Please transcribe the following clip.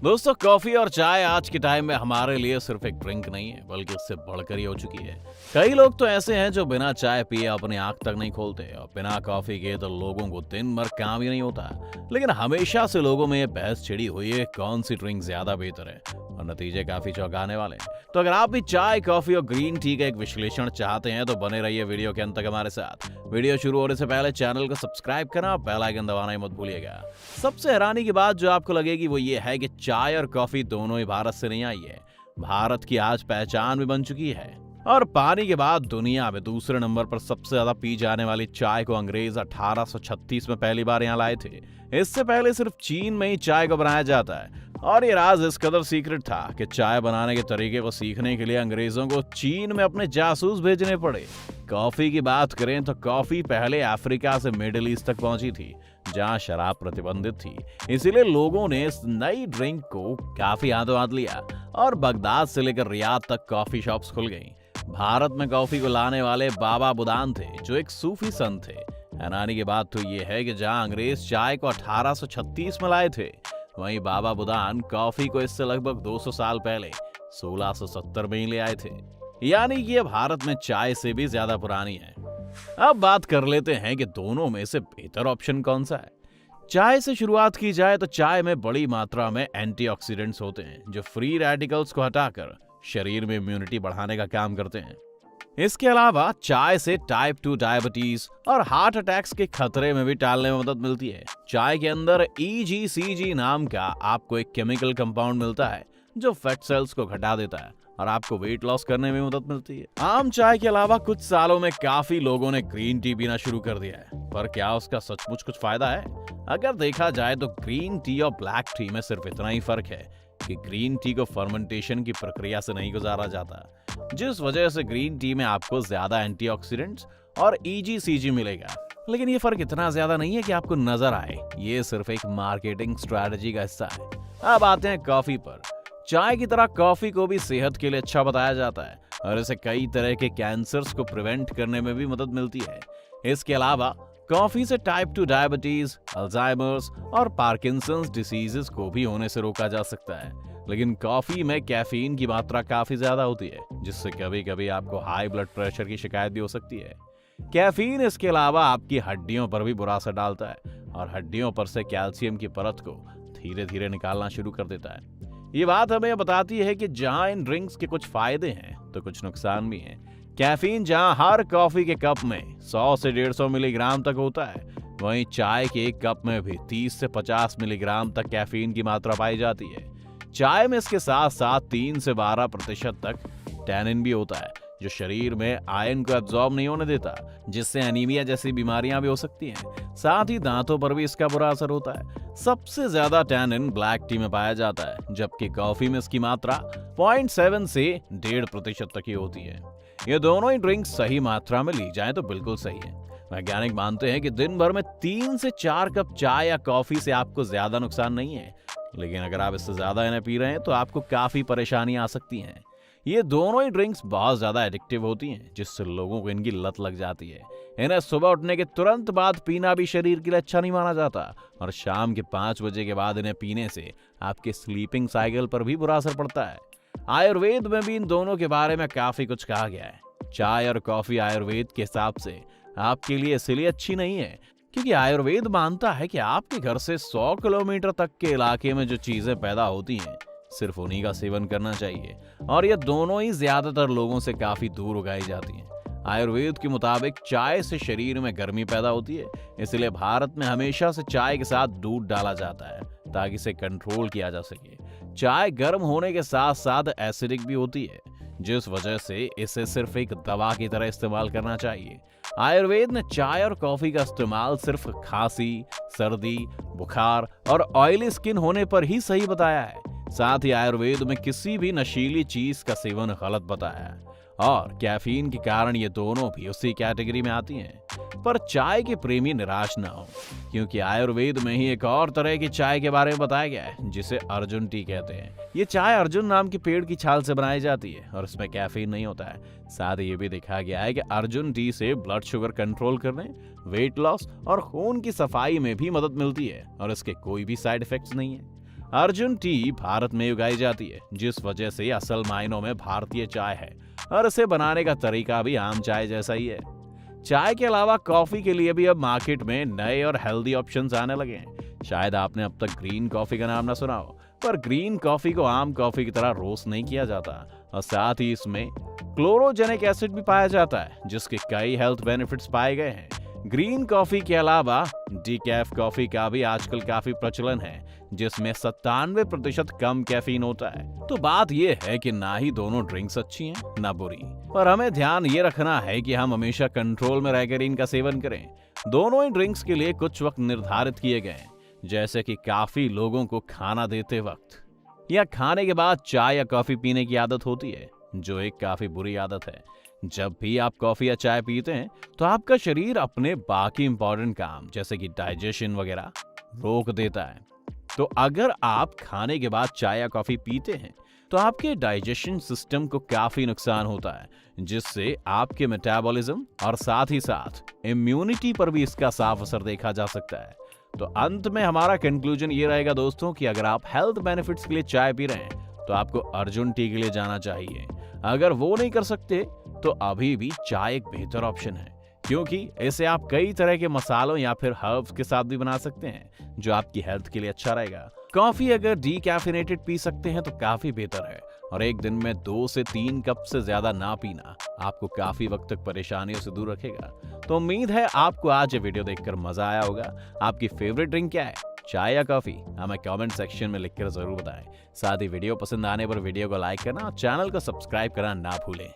दोस्तों, कॉफी और चाय आज के टाइम में हमारे लिए सिर्फ एक ड्रिंक नहीं है, बल्कि उससे बढ़कर ही हो चुकी है। कई लोग तो ऐसे हैं जो बिना चाय पिए अपनी आंख तक नहीं खोलते, और बिना कॉफी के तो लोगों को दिन भर काम ही नहीं होता। लेकिन हमेशा से लोगों में ये बहस छिड़ी हुई है कौन सी ड्रिंक ज्यादा बेहतर है, और नतीजे काफी चौंकाने वाले हैं। तो अगर आप भी चाय, कॉफी और ग्रीन टी का एक विश्लेषण चाहते हैं तो बने रहिए वीडियो के अंत तक हमारे साथ। वीडियो शुरू होने से पहले चैनल को सब्सक्राइब करना, बेल आइकन दबाना ही मत भूलिएगा। सबसे हैरानी की बात जो आपको लगेगी वो ये है कि चाय और कॉफी दोनों ही भारत से नहीं आई है। भारत की आज पहचान भी बन चुकी है, और पानी के बाद दुनिया में दूसरे नंबर पर सबसे ज्यादा पी जाने वाली चाय को अंग्रेज 1836 में पहली बार यहाँ लाए थे। इससे पहले सिर्फ चीन में ही चाय को बनाया जाता है, और ये राज इस कदर सीक्रेट था कि चाय बनाने के तरीके को सीखने के लिए अंग्रेजों को चीन में अपने जासूस भेजने पड़े। कॉफी की बात करें तो कॉफी पहले अफ्रीका से मिडिल ईस्ट तक पहुंची थी, जहां शराब प्रतिबंधित थी। इसीलिए लोगों ने इस नई ड्रिंक को काफी हाथों हाथ लिया, और बगदाद से लेकर रियाद तक कॉफी शॉप्स खुल गईं। भारत में कॉफी को लाने वाले बाबा बुदान थे, जो एक सूफी संत थे। हैरानी की बात तो ये है कि जहां अंग्रेज चाय को 1836 में लाए थे, वहीं बाबा बुदान कॉफी को इससे लगभग 200 साल पहले 1670 में ही ले आए थे। यानी कि ये भारत में चाय से भी ज्यादा पुरानी है। अब बात कर लेते हैं कि दोनों में से बेहतर ऑप्शन कौन सा है। चाय से शुरुआत की जाए तो चाय में बड़ी मात्रा में एंटीऑक्सीडेंट्स होते हैं, जो फ्री रेडिकल्स को हटाकर शरीर में इम्यूनिटी बढ़ाने का काम करते हैं। इसके अलावा चाय से टाइप 2 डायबिटीज और हार्ट अटैक्स के खतरे में भी टालने में मदद मिलती है। चाय के अंदर EGCG नाम का आपको एक केमिकल कंपाउंड मिलता है, जो फैट सेल्स को घटा देता है और आपको वेट लॉस करने में मदद मिलती है। आम चाय के अलावा कुछ सालों में काफी लोगों ने ग्रीन टी पीना शुरू कर दिया है, पर क्या उसका सचमुच कुछ फायदा है? अगर देखा जाए तो ग्रीन टी और ब्लैक टी में सिर्फ इतना ही फर्क है कि ग्रीन टी को फर्मेंटेशन की प्रक्रिया से नहीं गुजारा जाता, जिस वजह से ग्रीन टी में आपको ज्यादा एंटीऑक्सीडेंट्स और EGCG मिलेगा। लेकिन ये फर्क इतना ज्यादा नहीं है कि आपको नजर आए, ये सिर्फ एक मार्केटिंग स्ट्रैटेजी का हिस्सा है। अब आते हैं कॉफी पर। चाय की तरह कॉफी को भी सेहत के लिए अच्छा बताया जाता है, और इसे कई तरह के कैंसर्स को प्रिवेंट करने में भी मदद मिलती है। इसके अलावा कॉफी से टाइप 2 डायबिटीज, अल्जाइमर्स और पार्किंसंस डिसीजेस को भी होने से रोका जा सकता है। लेकिन कॉफी में कैफीन की मात्रा काफी ज्यादा होती है, जिससे कभी कभी आपको हाई ब्लड प्रेशर की शिकायत भी हो सकती है। कैफीन इसके अलावा आपकी हड्डियों पर भी बुरा असर डालता है, और हड्डियों पर से कैल्शियम की परत को धीरे धीरे निकालना शुरू कर देता है। ये बात हमें बताती है कि जहां इन ड्रिंक्स के कुछ फायदे हैं तो कुछ नुकसान भी हैं। कैफीन जहां हर कॉफी के कप में 100 से 150 मिलीग्राम तक होता है, वहीं चाय के एक कप में भी 30 से 50 मिलीग्राम तक कैफीन की मात्रा पाई जाती है। चाय में इसके साथ साथ 3 से 12% तक टैनिन भी होता है, जो शरीर में आयरन को एब्जॉर्ब नहीं होने देता, जिससे एनीमिया जैसी बीमारियां भी हो सकती हैं। साथ ही दांतों पर भी इसका बुरा असर होता है। सबसे ज्यादा टैनिन ब्लैक टी में पाया जाता है, जबकि कॉफी में इसकी मात्रा 0.7 से 1.5% तक ही होती है। ये दोनों ही ड्रिंक सही मात्रा में ली जाए तो बिल्कुल सही है। वैज्ञानिक मानते हैं कि दिन भर में 3 से 4 कप चाय या कॉफी से आपको ज्यादा नुकसान नहीं है, लेकिन अगर आप इससे ज्यादा इन्हें पी रहे हैं तो आपको काफी परेशानियां आ सकती हैं। ये दोनों ही ड्रिंक्स बहुत ज्यादा एडिक्टिव होती हैं, जिससे लोगों को इनकी लत लग जाती है। इन्हें सुबह उठने के तुरंत बाद पीना भी शरीर के लिए अच्छा नहीं माना जाता, और शाम के 5 बजे के बाद इन्हें पीने से आपके स्लीपिंग साइकिल पर भी बुरा असर पड़ता है। आयुर्वेद में भी इन दोनों के बारे में काफी कुछ कहा गया है। चाय और कॉफी आयुर्वेद के हिसाब से आपके लिए इसलिए अच्छी नहीं है क्योंकि आयुर्वेद मानता है कि आपके घर से 100 किलोमीटर तक के इलाके में जो चीजें पैदा होती हैं, सिर्फ उन्हीं का सेवन करना चाहिए, और ये दोनों ही ज्यादातर लोगों से काफी दूर उगाई जाती हैं। आयुर्वेद के मुताबिक चाय से शरीर में गर्मी पैदा होती है, इसलिए भारत में हमेशा से चाय के साथ दूध डाला जाता है ताकि इसे कंट्रोल किया जा सके। चाय गर्म होने के साथ साथ एसिडिक भी होती है, जिस वजह से इसे सिर्फ एक दवा की तरह इस्तेमाल करना चाहिए। आयुर्वेद ने चाय और कॉफी का इस्तेमाल सिर्फ खांसी, सर्दी, बुखार और ऑयली स्किन होने पर ही सही बताया है। साथ ही आयुर्वेद में किसी भी नशीली चीज का सेवन गलत बताया है, और कैफीन के कारण ये दोनों भी उसी कैटेगरी में आती हैं। पर चाय के प्रेमी निराश ना हो, क्योंकि आयुर्वेद में ही एक और तरह की चाय के बारे में बताया गया है, जिसे अर्जुन टी कहते हैं। ये चाय अर्जुन नाम के पेड़ की छाल से बनाई जाती है, और इसमें कैफीन नहीं होता है। साथ ही ये भी देखा गया है कि अर्जुन टी से ब्लड शुगर कंट्रोल करने, वेट लॉस और खून की सफाई में भी मदद मिलती है, और इसके कोई भी साइड इफेक्ट्स नहीं है। अर्जुन टी भारत में उगाई जाती है, जिस वजह से असल मायनों में भारतीय चाय है और इसे बनाने का तरीका भी आम चाय जैसा ही है। चाय के अलावा कॉफी के लिए भी अब मार्केट में नए और हेल्दी ऑप्शंस आने लगे हैं। शायद आपने अब तक ग्रीन कॉफी का नाम ना सुना हो, पर ग्रीन कॉफी को आम कॉफी की तरह रोस्ट नहीं किया जाता और साथ ही इसमें क्लोरोजेनिक एसिड भी पाया जाता है, जिसके कई हेल्थ बेनिफिट्स पाए गए हैं। ग्रीन कॉफी के अलावा डीकैफ कॉफी का भी आजकल काफी प्रचलन है, जिसमें 97% कम कैफीन होता है। तो बात यह है कि ना ही दोनों ड्रिंक्स अच्छी हैं ना बुरी, पर हमें ध्यान ये रखना है कि हम हमेशा कंट्रोल में रहकर इनका सेवन करें। दोनों ही ड्रिंक्स के लिए कुछ वक्त निर्धारित किए गए हैं, जैसे कि काफी लोगों को खाना देते वक्त या खाने के बाद चाय या कॉफी पीने की आदत होती है, जो एक काफी बुरी आदत है। जब भी आप कॉफी या चाय पीते हैं तो आपका शरीर अपने बाकी इंपॉर्टेंट काम जैसे कि डाइजेशन वगैरह रोक देता है। तो अगर आप खाने के बाद चाय या कॉफी पीते हैं तो आपके डाइजेशन सिस्टम को काफी नुकसान होता है, जिससे आपके मेटाबॉलिज्म और साथ ही साथ इम्यूनिटी पर भी इसका साफ असर देखा जा सकता है। तो अंत में हमारा कंक्लूजन ये रहेगा दोस्तों कि अगर आप हेल्थ बेनिफिट्स के लिए चाय पी रहे हैं तो आपको अर्जुन टी के लिए जाना चाहिए। अगर वो नहीं कर सकते तो अभी भी चाय एक बेहतर ऑप्शन है, क्योंकि इसे आप कई तरह के मसालों या फिर हर्ब्स के साथ भी बना सकते हैं, जो आपकी हेल्थ के लिए अच्छा रहेगा। कॉफी अगर डीकैफिनेटेड पी सकते हैं तो काफी बेहतर है, और एक दिन में 2 से 3 कप से ज्यादा ना पीना आपको काफी वक्त तक परेशानियों से दूर रखेगा। तो उम्मीद है आपको आज ये वीडियो देखकर मजा आया होगा। आपकी फेवरेट ड्रिंक क्या है, चाय या कॉफी? हमें कमेंट सेक्शन में लिखकर जरूर बताएं। साथ ही वीडियो पसंद आने पर वीडियो को लाइक करना और चैनल को सब्सक्राइब करना ना भूलें।